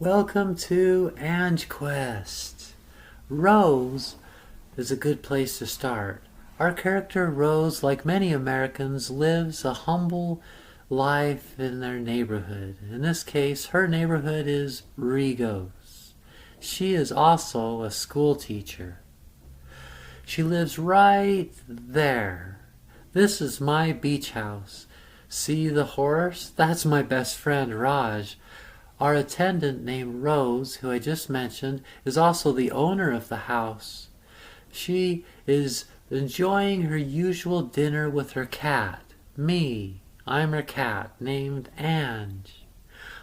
Welcome to Ange Quest. Rose is a good place to start. Our character Rose, like many Americans, lives a humble life in their neighborhood. In this case, her neighborhood is Rigos. She is also a school teacher. She lives right there. This is my beach house. See the horse? That's my best friend Raj. Our attendant named Rose, who I just mentioned, is also the owner of the house. She is enjoying her usual dinner with her cat, me. I'm her cat, named Ange.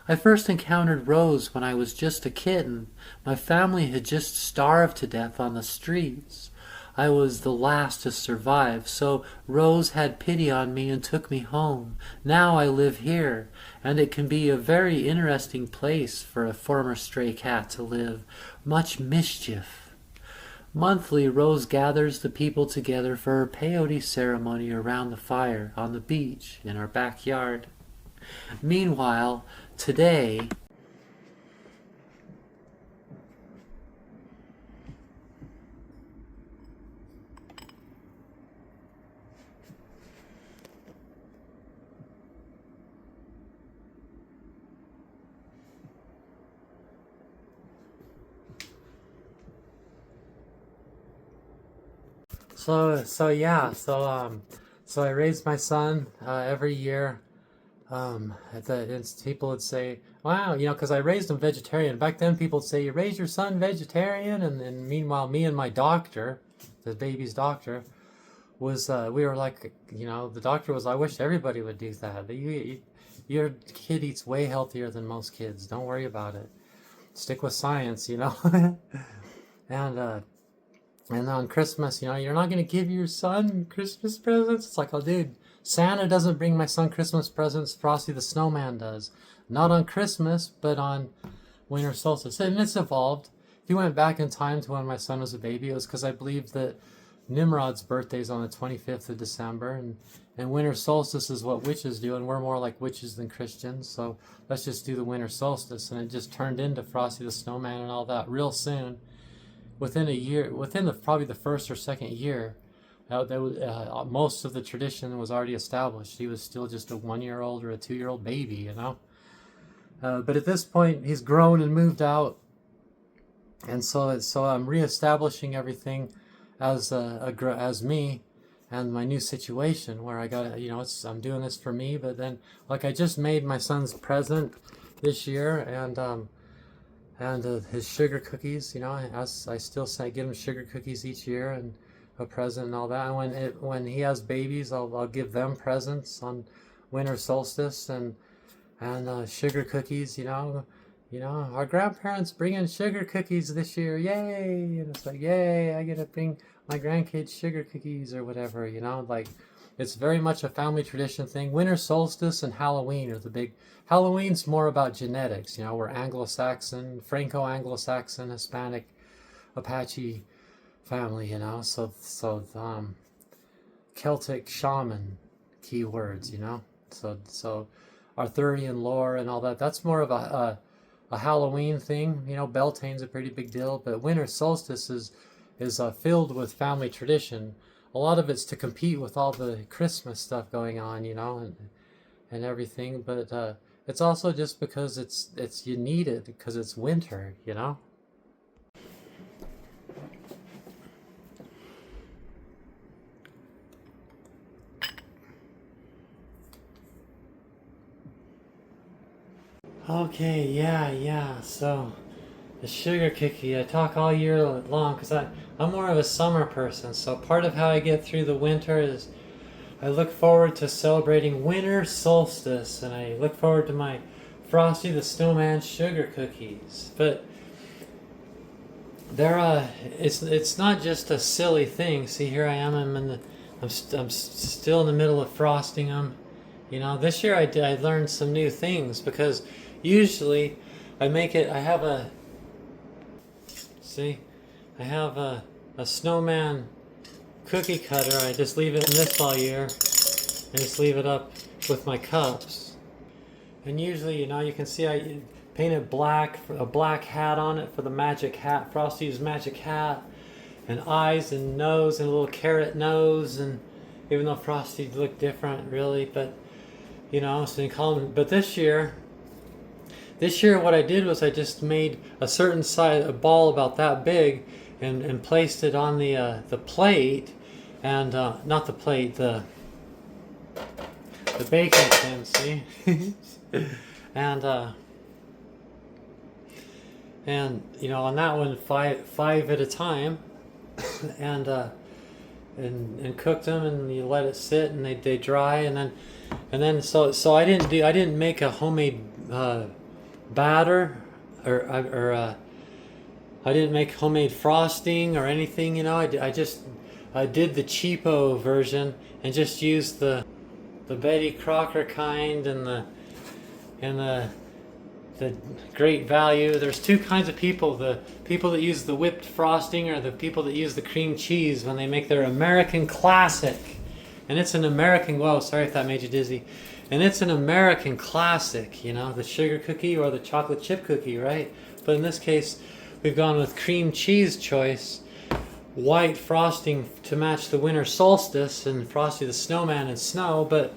I first encountered Rose when I was just a kitten. My family had just starved to death on the streets. I was the last to survive, so Rose had pity on me and took me home. Now I live here, and it can be a very interesting place for a former stray cat to live. Much mischief. Monthly, Rose gathers the people together for her peyote ceremony around the fire on the beach in our backyard. Meanwhile, today, so I raised my son every year. People would say, "Wow, because I raised him vegetarian." Back then, people would say, "You raised your son vegetarian," and meanwhile, me and my doctor, the baby's doctor, was we were like, the doctor was, "I wish everybody would do that. Your kid eats way healthier than most kids. Don't worry about it. Stick with science, and on Christmas, you're not going to give your son Christmas presents? It's like, oh, dude, Santa doesn't bring my son Christmas presents. Frosty the Snowman does. Not on Christmas, but on Winter Solstice. And it's evolved. If you went back in time to when my son was a baby, it was because I believed that Nimrod's birthday is on the 25th of December, and Winter Solstice is what witches do, and we're more like witches than Christians, so let's just do the Winter Solstice. And it just turned into Frosty the Snowman and all that real soon. Within a year, probably the first or second year, most of the tradition was already established. He was still just a 1-year-old or a 2-year-old baby, But at this point, he's grown and moved out, and so I'm reestablishing everything as me and my new situation where I got I'm doing this for me. But then, like, I just made my son's present this year, and his sugar cookies, I still say give him sugar cookies each year and a present and all that. And when he has babies, I'll give them presents on Winter Solstice and sugar cookies. Our grandparents bring in sugar cookies this year, yay! And it's like, yay! I get to bring my grandkids sugar cookies or whatever. Like, it's very much a family tradition thing. Winter Solstice and Halloween are the big. Halloween's more about genetics. We're Anglo-Saxon, Franco-Anglo-Saxon, Hispanic, Apache family. So Celtic shaman keywords. So Arthurian lore and all that. That's more of a Halloween thing. Beltane's a pretty big deal, but Winter Solstice is filled with family tradition. A lot of it's to compete with all the Christmas stuff going on, and everything. But it's also just because you need it because it's winter, Okay, yeah. So the sugar cookie, I talk all year long because I'm more of a summer person. So part of how I get through the winter is I look forward to celebrating Winter Solstice, and I look forward to my Frosty the Snowman sugar cookies. But it's not just a silly thing. See, here I am. I'm still in the middle of frosting them. This year I learned some new things because usually I have a snowman cookie cutter. I just leave it in this all year and just leave it up with my cups. And usually, you can see painted black, a black hat on it for the magic hat, Frosty's magic hat, and eyes and nose and a little carrot nose, and even though Frosty looked different really, but you know, so you call him. But this year what I did was I just made a certain size, a ball about that big, and placed it on the plate, and not the plate, the baking tin, see? and you know, on that one, five at a time, and cooked them, and you let it sit, and they dry, and then so I didn't make a homemade batter, or I didn't make homemade frosting or anything, you know. I just did the cheapo version and just used the Betty Crocker kind and the great value. There's two kinds of people: the people that use the whipped frosting, or the people that use the cream cheese when they make their American classic. And it's an American, whoa, sorry if that made you dizzy. And it's an American classic, you know, the sugar cookie or the chocolate chip cookie, right? But in this case, we've gone with cream cheese choice, white frosting to match the winter solstice, and Frosty the Snowman and snow. But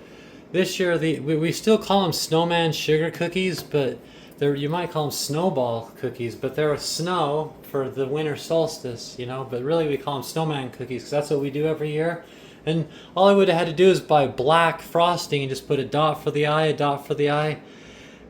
this year, we still call them snowman sugar cookies, but you might call them snowball cookies, but they're snow for the winter solstice, you know. But really, we call them snowman cookies because that's what we do every year. And all I would have had to do is buy black frosting and just put a dot for the eye, a dot for the eye,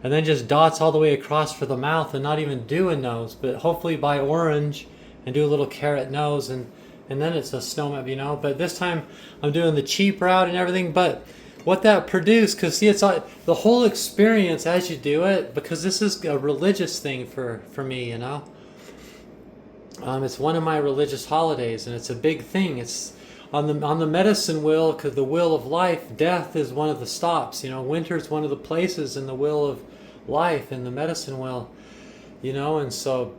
and then just dots all the way across for the mouth, and not even do a nose, but hopefully buy orange and do a little carrot nose, and then it's a snowman, you know. But this time I'm doing the cheap route and everything. But what that produced, because see, it's the whole experience as you do it, because this is a religious thing for me, you know. It's one of my religious holidays, and it's a big thing. It's on the medicine wheel, because the wheel of life, death is one of the stops. You know, winter's one of the places in the wheel of life, in the medicine wheel, you know. And so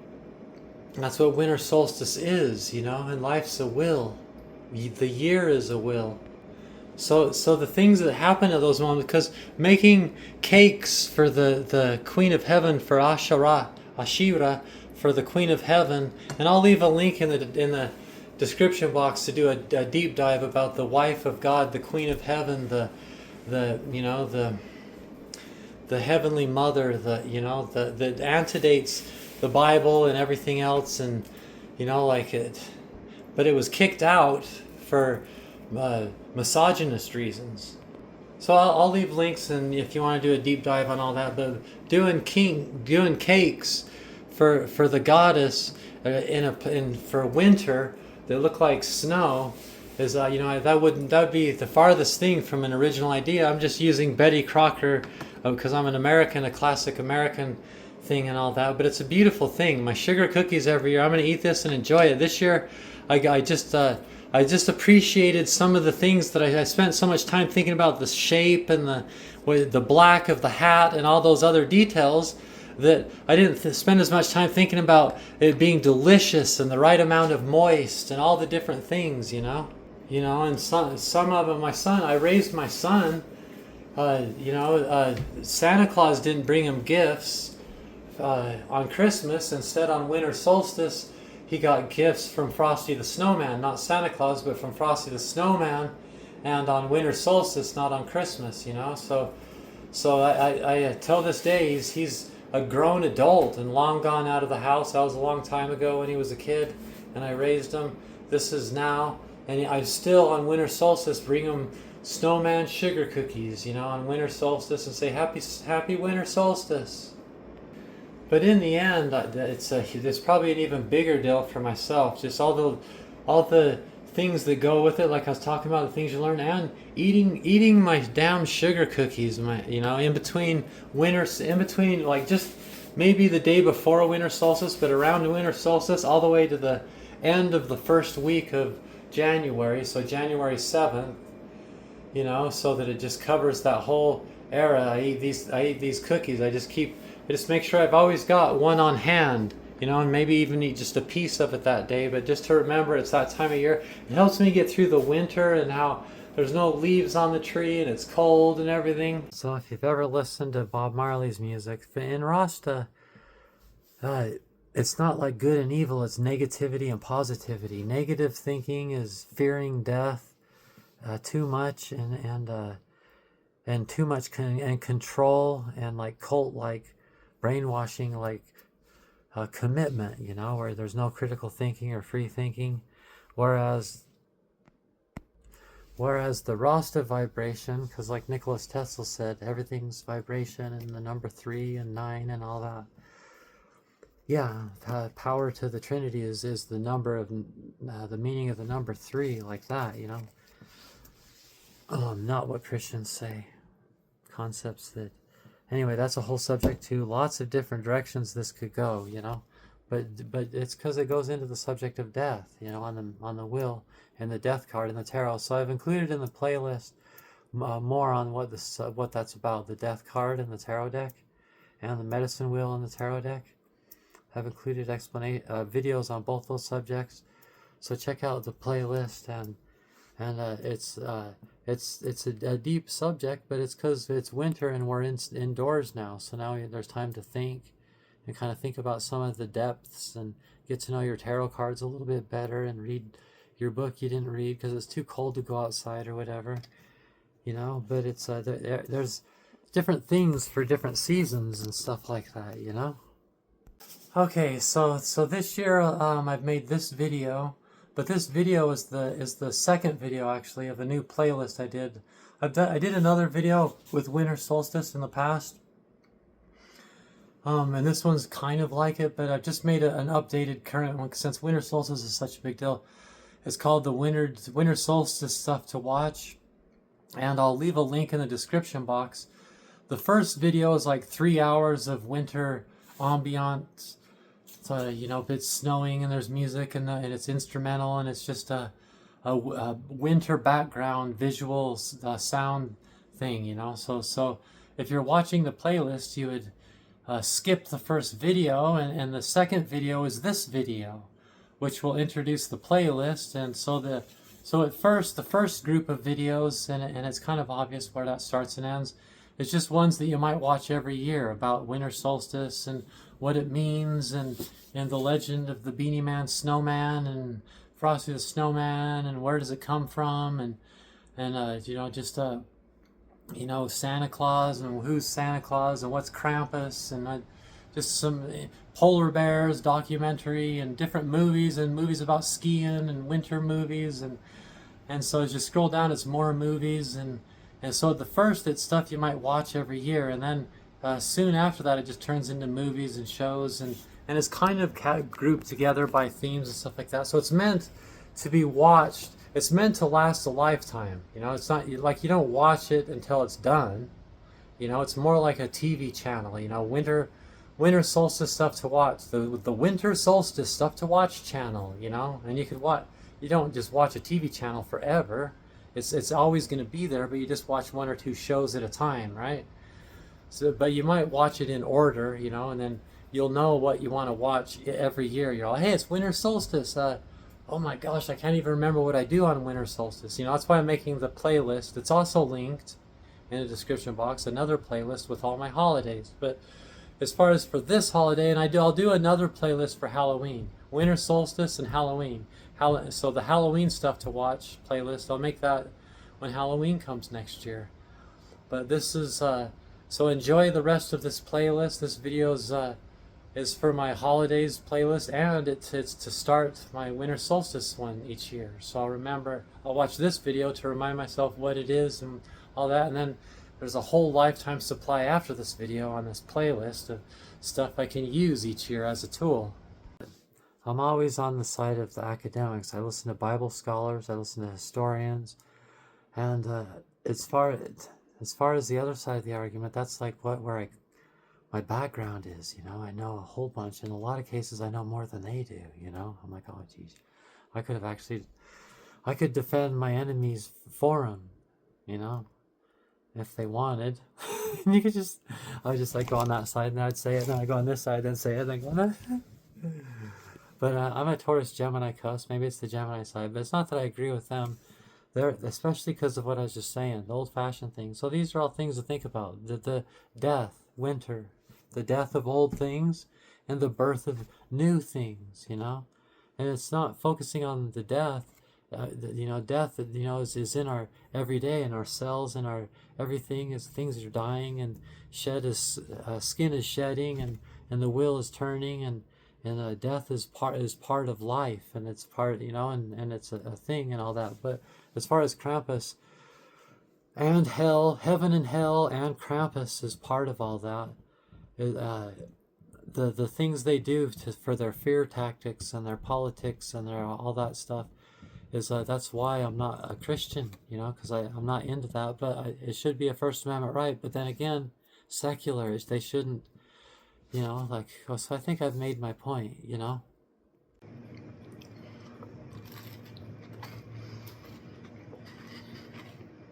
that's what winter solstice is, you know. And life's a will. The year is a will. So the things that happen at those moments, because making cakes for the Queen of Heaven, for Ashira, for the Queen of Heaven, and I'll leave a link in the description box to do a deep dive about the wife of God, the Queen of Heaven, the Heavenly Mother, that antedates the Bible and everything else, and you know, like it, but it was kicked out for misogynist reasons. So I'll leave links, and if you want to do a deep dive on all that, but doing cakes for the goddess for winter that look like snow is that would be the farthest thing from an original idea. I'm just using Betty Crocker because I'm an American, a classic American thing and all that. But it's a beautiful thing. My sugar cookies every year. I'm going to eat this and enjoy it. This year, I just appreciated some of the things that I spent so much time thinking about, the shape and the black of the hat and all those other details, that I didn't spend as much time thinking about it being delicious and the right amount of moist and all the different things, you know. And some of them, I raised my son, Santa Claus didn't bring him gifts on Christmas. Instead, on winter solstice, he got gifts from Frosty the Snowman, not Santa Claus, but from Frosty the Snowman, and on winter solstice, not on Christmas, you know. So I till this day, he's a grown adult and long gone out of the house. That was a long time ago when he was a kid, and I raised him. This is now, and I still on winter solstice bring him snowman sugar cookies, you know, on winter solstice, and say happy winter solstice. But in the end, it's probably an even bigger deal for myself. Just all the things that go with it, like I was talking about, the things you learn, and eating my damn sugar cookies, in between like just maybe the day before winter solstice, but around winter solstice, all the way to the end of the first week of January, so January 7th, you know, so that it just covers that whole era. I eat these cookies. I just make sure I've always got one on hand, you know, and maybe even eat just a piece of it that day, but just to remember it's that time of year. It helps me get through the winter and how there's no leaves on the tree and it's cold and everything. So if you've ever listened to Bob Marley's music, in Rasta, uh, it's not like good and evil, it's negativity and positivity. Negative thinking is fearing death too much, and too much and control, and like cult like brainwashing, like commitment, you know, where there's no critical thinking or free thinking. Whereas the Rasta vibration, because like Nicholas Tesla said, everything's vibration, and the number 3 and 9 and all that. Yeah, power to the Trinity is the number of the meaning of the number 3, like that, you know. Not what Christians say. Concepts that, anyway, that's a whole subject too. Lots of different directions this could go, you know. But it's because it goes into the subject of death, you know, on the will and the death card in the tarot. So I've included in the playlist more on what that's about, the death card in the tarot deck and the medicine wheel in the tarot deck. I've included videos on both those subjects, so check out the playlist. And it's a deep subject, but it's because it's winter and we're indoors now, so now there's time to think and kind of think about some of the depths and get to know your tarot cards a little bit better, and read your book you didn't read because it's too cold to go outside or whatever, you know. But it's there's different things for different seasons and stuff like that, you know. Okay, so this year I've made this video, but this video is the second video actually of the new playlist I did. I did another video with Winter Solstice in the past, and this one's kind of like it, but I've just made an updated current one since Winter Solstice is such a big deal. It's called the Winter Solstice Stuff to Watch, and I'll leave a link in the description box. The first video is like 3 hours of winter ambiance. So, you know, it's snowing and there's music, and it's instrumental, and it's just a winter background visual sound thing, you know. So if you're watching the playlist, you would skip the first video, and the second video is this video, which will introduce the playlist. And so at first, the first group of videos, and it's kind of obvious where that starts and ends, it's just ones that you might watch every year about winter solstice and what it means, and the legend of the Beanie Man Snowman and Frosty the Snowman, and where does it come from, and you know, just you know, Santa Claus, and who's Santa Claus, and what's Krampus, and just some polar bears documentary, and different movies, and movies about skiing, and winter movies, and so as you scroll down, it's more movies, and so at the first, it's stuff you might watch every year, and then soon after that, it just turns into movies and shows, and it's kind of grouped together by themes and stuff like that. So it's meant to be watched. It's meant to last a lifetime. You know, it's not like you don't watch it until it's done. You know, it's more like a TV channel. You know, winter solstice stuff to watch. The Winter Solstice Stuff to Watch channel. You know, and you could watch. You don't just watch a TV channel forever. It's always going to be there, but you just watch 1 or 2 shows at a time, right? So, but you might watch it in order, you know, and then you'll know what you want to watch every year. You're like, hey, it's winter solstice. Oh my gosh, I can't even remember what I do on winter solstice. You know, that's why I'm making the playlist. It's also linked in the description box, another playlist with all my holidays. But as far as for this holiday, and I'll do another playlist for Halloween, winter solstice and Halloween. So the Halloween stuff to watch playlist, I'll make that when Halloween comes next year. But this is so enjoy the rest of this playlist. This video is for my holidays playlist, and it's to start my winter solstice one each year. So I'll watch this video to remind myself what it is and all that, and then there's a whole lifetime supply after this video on this playlist of stuff I can use each year as a tool. I'm always on the side of the academics. I listen to Bible scholars, I listen to historians, and as far as the other side of the argument, that's like where my background is, you know. I know a whole bunch. In a lot of cases, I know more than they do, you know. I'm like, oh, geez, I could defend my enemies for them, you know, if they wanted. And I would just like go on that side, and I'd say it, and I'd go on this side, then say it, then go on that. But I'm a Taurus Gemini cusp. Maybe it's the Gemini side, but it's not that I agree with them. They're, especially because of what I was just saying, the old-fashioned things. So these are all things to think about. The death, winter, the death of old things and the birth of new things, you know. And it's not focusing on the death. Death, is in our everyday, in our cells, in our everything. Is things are dying, and skin is shedding, and the wheel is turning, and death is part of life, and it's part, and it's a thing and all that. But as far as Krampus and hell, heaven and hell, and Krampus is part of all that. The things they do for their fear tactics and their politics and their all that stuff is that's why I'm not a Christian, because I'm not into that. But it should be a First Amendment right. But then again, secular, they shouldn't, so I think I've made my point,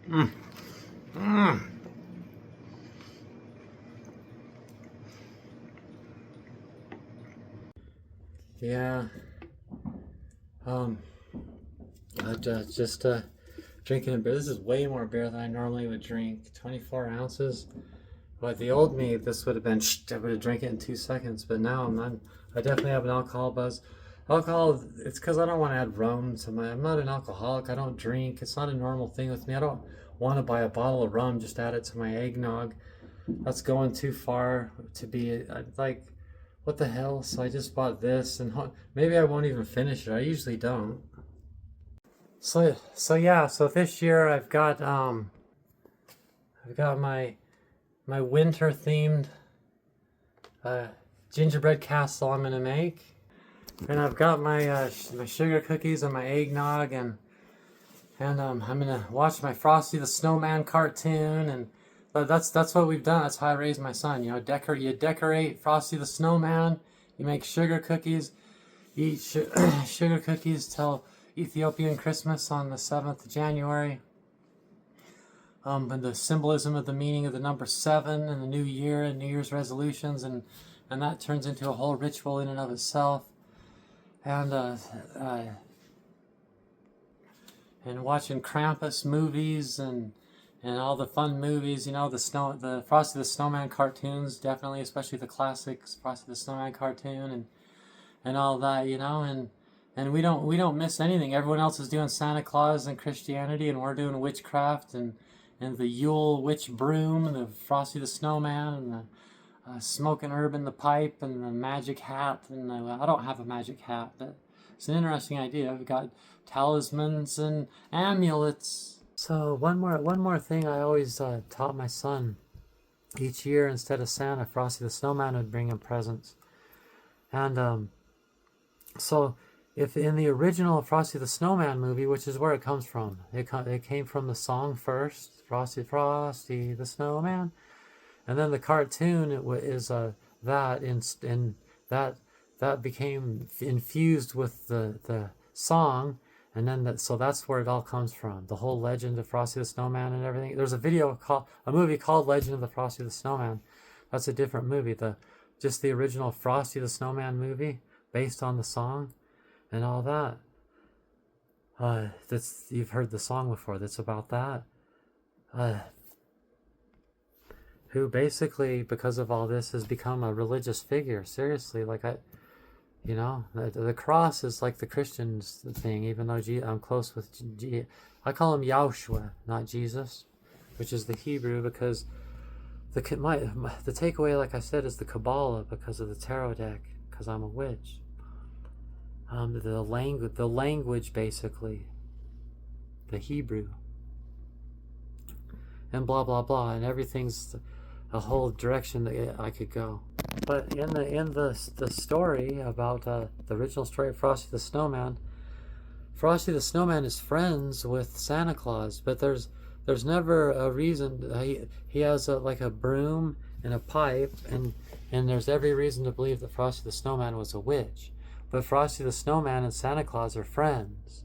Mm. Mm. Yeah. Just drinking a beer. This is way more beer than I normally would drink. 24 ounces. But the old me, this would have been, I would have drank it in 2 seconds. But now I definitely have an alcohol buzz. Alcohol, it's because I don't want to add rum to I'm not an alcoholic. I don't drink. It's not a normal thing with me. I don't want to buy a bottle of rum, just add it to my eggnog. That's going too far to be, like, what the hell? So I just bought this, and maybe I won't even finish it. I usually don't. So yeah. So this year I've got my winter themed gingerbread castle I'm gonna make, and I've got my sugar cookies and my eggnog, and I'm gonna watch my Frosty the Snowman cartoon, and that's what we've done. That's how I raised my son. You decorate Frosty the Snowman. You make sugar cookies. You eat sugar cookies till Ethiopian Christmas on the 7th of January. And the symbolism of the meaning of the number 7 and the new year and New Year's resolutions, and that turns into a whole ritual in and of itself. And watching Krampus movies and all the fun movies, the Frosty the Snowman cartoons, definitely, especially the classics, Frosty the Snowman cartoon and all that, and we don't miss anything. Everyone else is doing Santa Claus and Christianity, and we're doing witchcraft and the Yule witch broom and the Frosty the Snowman and the smoking herb in the pipe and the magic hat. And I don't have a magic hat, but it's an interesting idea. We've got talismans and amulets. So one more thing I always taught my son. Each year, instead of Santa, Frosty the Snowman would bring him presents. And so if in the original Frosty the Snowman movie, which is where it comes from, it came from the song first, Frosty, Frosty the Snowman, and then the cartoon is that became infused with the song, and then so that's where it all comes from. The whole legend of Frosty the Snowman and everything. There's a movie called Legend of the Frosty the Snowman. That's a different movie. Just the original Frosty the Snowman movie, based on the song and all that. You've heard the song before. That's about that. Who basically, because of all this, has become a religious figure. Seriously, the cross is like the Christians thing. Even though I'm close with I call him Yahensue, not Jesus, which is the Hebrew, because the takeaway, like I said, is the Kabbalah, because of the tarot deck, because I'm a witch. The language, basically, the Hebrew, and blah blah blah, and everything's a whole direction that I could go. But in the story about the original story of Frosty the Snowman is friends with Santa Claus, but there's never a reason. He has a broom and a pipe, and there's every reason to believe that Frosty the Snowman was a witch. But Frosty the Snowman and Santa Claus are friends.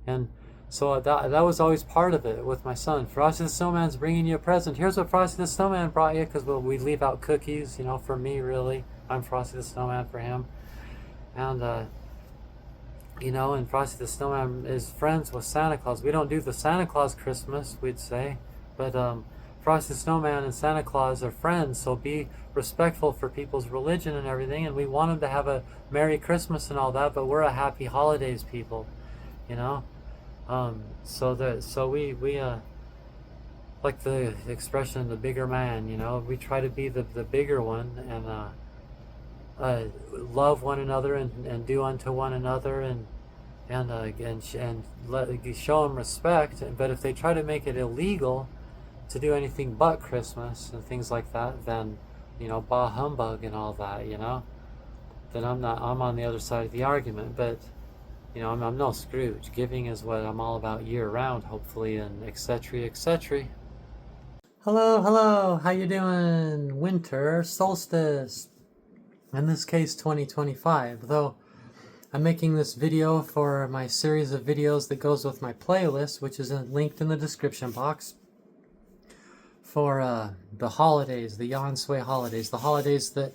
And so that was always part of it with my son. Frosty the Snowman's bringing you a present. Here's what Frosty the Snowman brought you, because we leave out cookies, for me, really. I'm Frosty the Snowman for him. And, and Frosty the Snowman is friends with Santa Claus. We don't do the Santa Claus Christmas, we'd say. But Frosty the Snowman and Santa Claus are friends, so be respectful for people's religion and everything. And we want them to have a Merry Christmas and all that, but we're a Happy Holidays people, you know. So we like the expression, the bigger man, you know. We try to be the bigger one, and love one another, and do unto one another, and show them respect. But if they try to make it illegal to do anything but Christmas and things like that, then, you know, bah humbug and all that, you know, then I'm on the other side of the argument. But, you know, I'm no Scrooge. Giving is what I'm all about year round, hopefully, and etc. etc. Hello, how you doing? Winter Solstice. In this case, 2025, though I'm making this video for my series of videos that goes with my playlist, which is linked in the description box, for the holidays, the Yahensue holidays, the holidays that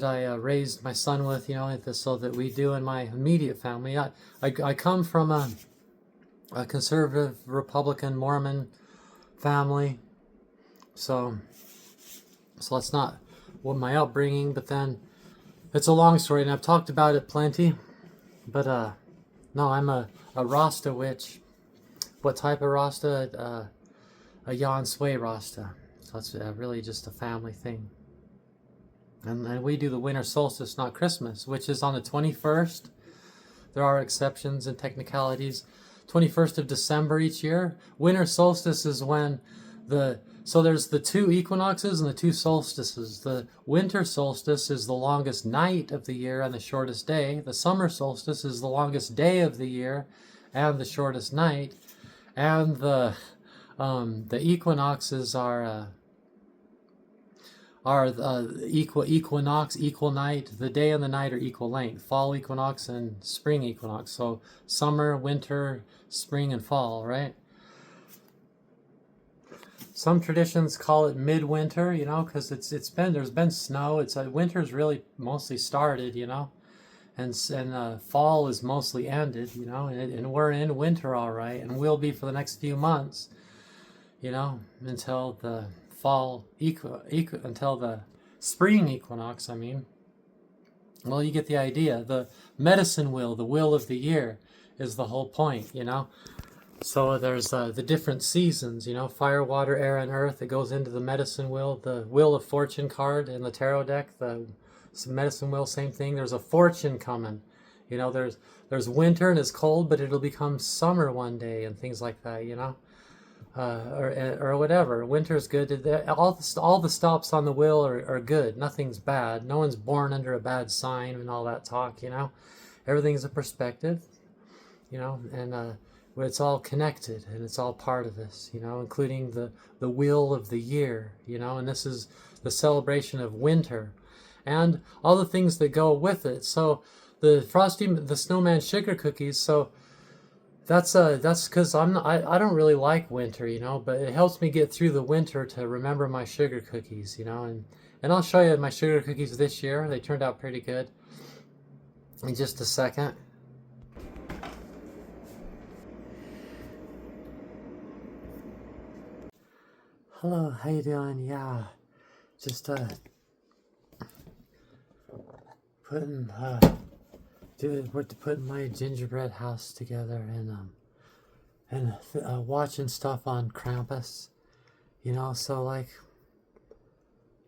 I raised my son with, you know, so that we do in my immediate family. I come from a conservative, Republican, Mormon family, so that's not what my upbringing, but then it's a long story, and I've talked about it plenty. But no, I'm a Rasta witch. What type of Rasta? A Yahensue Rasta. So it's really just a family thing. And we do the Winter Solstice, not Christmas, which is on the 21st. There are exceptions and technicalities. 21st of December each year. Winter Solstice is when so there's the two equinoxes and the two solstices. The winter solstice is the longest night of the year and the shortest day. The summer solstice is the longest day of the year and the shortest night. And the equinoxes are equinox, equal night. The day and the night are equal length. Fall equinox and spring equinox. So summer, winter, spring, and fall, right? Some traditions call it midwinter, you know, because there's been snow. Winter's really mostly started, you know, and fall is mostly ended, you know, and we're in winter, all right, and we'll be for the next few months, you know, until the until the spring equinox. I mean, well, you get the idea. The medicine wheel, the wheel of the year, is the whole point, you know. So there's the different seasons, you know, fire, water, air, and earth. It goes into the medicine wheel, the Wheel of Fortune card in the tarot deck. The medicine wheel, same thing. There's a fortune coming. You know, there's winter and it's cold, but it'll become summer one day and things like that, you know, or whatever. Winter's good. All the stops on the wheel are good. Nothing's bad. No one's born under a bad sign and all that talk, you know. Everything's a perspective, you know, and it's all connected and it's all part of this, you know, including the wheel of the year, you know, and this is the celebration of winter and all the things that go with it. So the Frosty the Snowman sugar cookies, so that's because I don't really like winter, you know, but it helps me get through the winter to remember my sugar cookies, you know, and I'll show you my sugar cookies this year. They turned out pretty good in just a second. Hello, how you doing? Yeah, just we're putting my gingerbread house together and watching stuff on Krampus, you know. So like,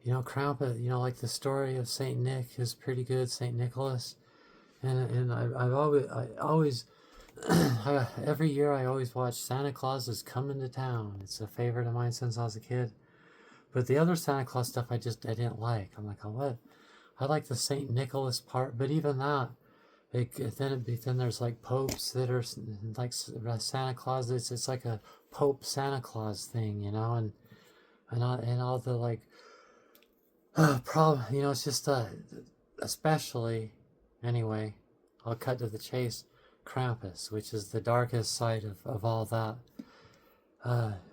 you know, Krampus, you know, like the story of Saint Nick is pretty good, Saint Nicholas, and I always every year I always watch Santa Claus is Coming to Town. It's a favorite of mine since I was a kid. But the other Santa Claus stuff I didn't like. I'm like, oh, what? I like the Saint Nicholas part, but even that, then there's like popes that are like Santa Claus. It's like a Pope Santa Claus thing, you know, and all the like problem, you know. It's just especially anyway. I'll cut to the chase. Krampus, which is the darkest side of all that,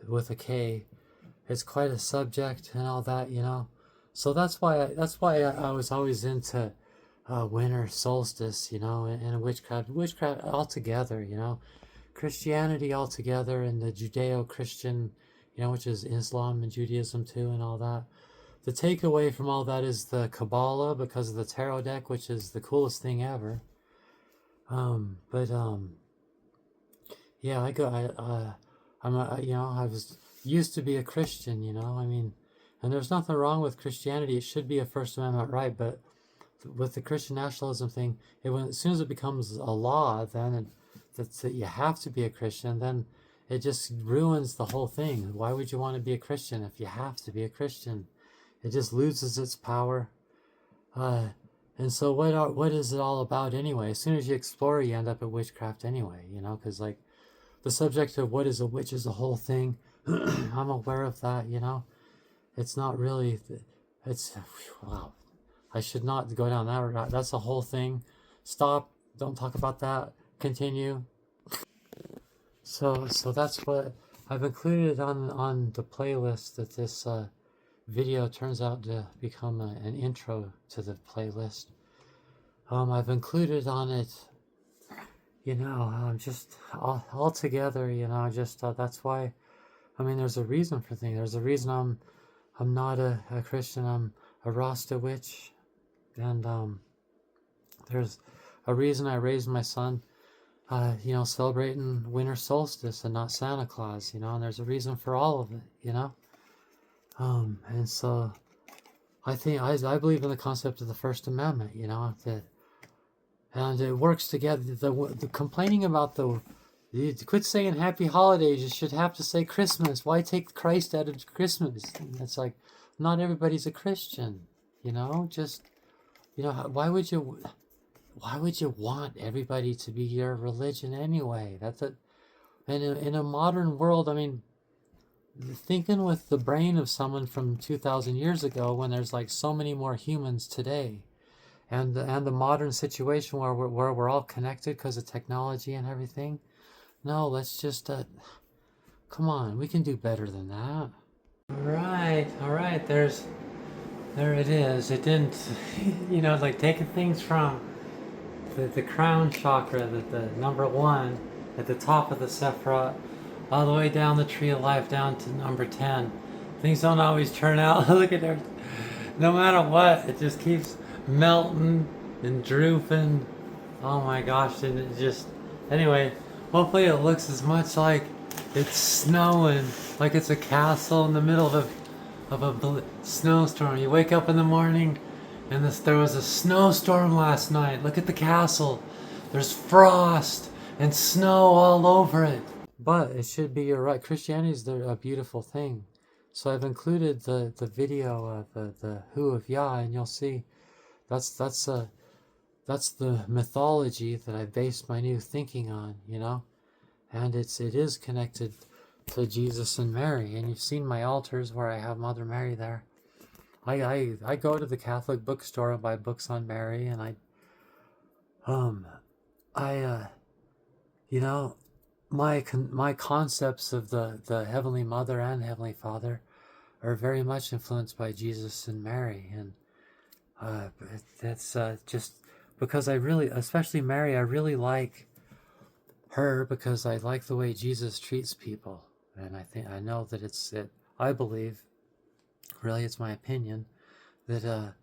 with a K. It's quite a subject and all that, you know. So that's why I was always into winter solstice, you know, and witchcraft altogether, you know, Christianity altogether, and the Judeo-Christian which is Islam and Judaism too and all that. The takeaway from all that is the Kabbalah, because of the tarot deck, which is the coolest thing ever. Yeah, I was used to be a Christian, and there's nothing wrong with Christianity. It should be a First Amendment right, but with the Christian nationalism thing, as soon as it becomes a law, then that you have to be a Christian, then it just ruins the whole thing. Why would you want to be a Christian if you have to be a Christian? It just loses its power. And so what is it all about anyway? As soon as you explore, you end up at witchcraft anyway, because like the subject of what is a witch is a whole thing. I'm aware of that, It's not really, wow. I should not go down that route. That's a whole thing. Stop. Don't talk about that. Continue. So that's what I've included on the playlist, that this video turns out to become an intro to the playlist. I've included on it, just all together, that's why, there's a reason for things. There's a reason I'm not a Christian. I'm a Rasta witch. And there's a reason I raised my son, celebrating Winter Solstice and not Santa Claus, and there's a reason for all of it, and so I think I believe in the concept of the First Amendment, and it works together. The complaining about you quit saying Happy Holidays. You should have to say Christmas. Why take Christ out of Christmas? It's like, not everybody's a Christian, why would you want everybody to be your religion anyway? In a modern world, thinking with the brain of someone from 2,000 years ago, when there's like so many more humans today, and the modern situation where we're all connected because of technology and everything. No, let's just come on, we can do better than that. All right, there it is. It didn't, like taking things from the crown chakra, the number 1 at the top of the Sephiroth, all the way down the tree of life down to number 10. Things don't always turn out. Look at it. No matter what, it just keeps melting and drooping. Oh my gosh, and it just, anyway, hopefully it looks as much like it's snowing, like it's a castle in the middle of a snowstorm. You wake up in the morning and there was a snowstorm last night. Look at the castle. There's frost and snow all over it. But it should be, you're right, Christianity is a beautiful thing. So I've included the video of the Who of Yah, and you'll see that's the mythology that I based my new thinking on, and it is connected to Jesus and Mary. And you've seen my altars where I have Mother Mary there. I go to the Catholic bookstore and buy books on Mary, and my concepts of the Heavenly Mother and Heavenly Father are very much influenced by Jesus and Mary, and that's just because especially Mary, I really like her because I like the way Jesus treats people, and I know that I believe, really it's my opinion, that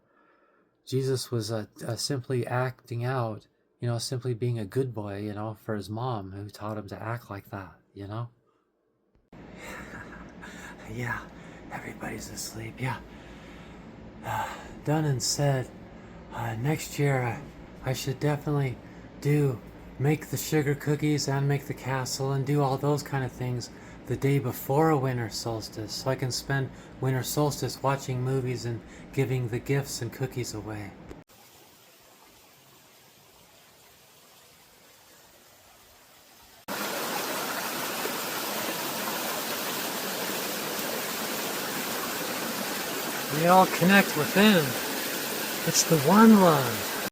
Jesus was simply acting out, simply being a good boy, for his mom who taught him to act like that, Yeah, everybody's asleep, yeah. Done and said. Next year I should definitely make the sugar cookies and make the castle and do all those kind of things the day before a winter solstice, so I can spend winter solstice watching movies and giving the gifts and cookies away. We all connect within. It's the one love.